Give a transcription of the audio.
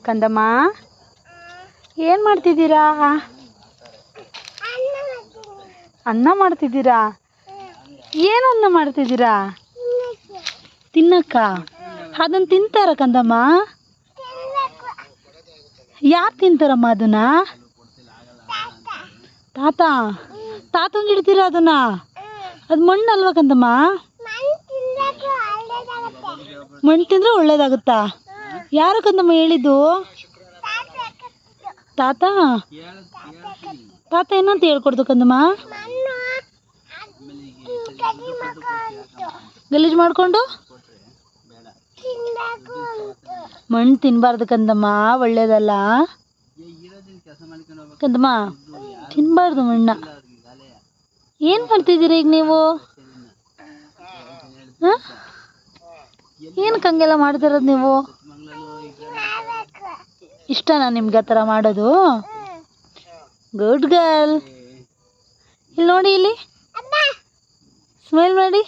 ಕಂದಮ್ಮ ಏನು ಮಾಡ್ತಿದ್ದೀರಾ? ಅನ್ನ ಮಾಡ್ತಿದ್ದೀರಾ? ಏನು ಅನ್ನ ಮಾಡ್ತಿದ್ದೀರಾ? ತಿನ್ನಕ್ಕ? ಅದನ್ನು ತಿಂತಾರ ಕಂದಮ್ಮ? ಯಾರು ತಿಂತಾರಮ್ಮ ಅದನ್ನ? ತಾತ ತಾತಂಗೆ ಇಡ್ತೀರಾ ಅದನ್ನ? ಅದು ಮಣ್ಣು ಅಲ್ವಾ ಕಂದಮ್ಮ? ಮಣ್ಣು ತಿಂದರೆ ಒಳ್ಳೇದಾಗುತ್ತಾ? ಯಾರು ಕಂದಮ್ಮ ಹೇಳಿದ್ದು? ತಾತ ತಾತ ಏನಂತ ಹೇಳ್ಕೊಡ್ದು ಕಂದಮ್ಮ? ಗಲೀಜು ಮಾಡಿಕೊಂಡು ಮಣ್ಣು ತಿನ್ನಬಾರ್ದು ಕಂದಮ್ಮ, ಒಳ್ಳೇದಲ್ಲ ಕಂದಮ್ಮ, ತಿನ್ನಬಾರ್ದು ಮಣ್ಣ. ಏನು ಮಾಡ್ತಿದ್ದೀರಿ ಈಗ ನೀವು? ಏನಕ್ಕೆ ಹಂಗೆಲ್ಲ ಮಾಡ್ತಿರೋದು ನೀವು? ಇಷ್ಟನಾ ನಿಮ್ಗೆ ಆ ಥರ ಮಾಡೋದು? Good girl. ಇಲ್ಲಿ ನೋಡಿ, ಇಲ್ಲಿ ಸ್ಮೈಲ್ ಮಾಡಿ.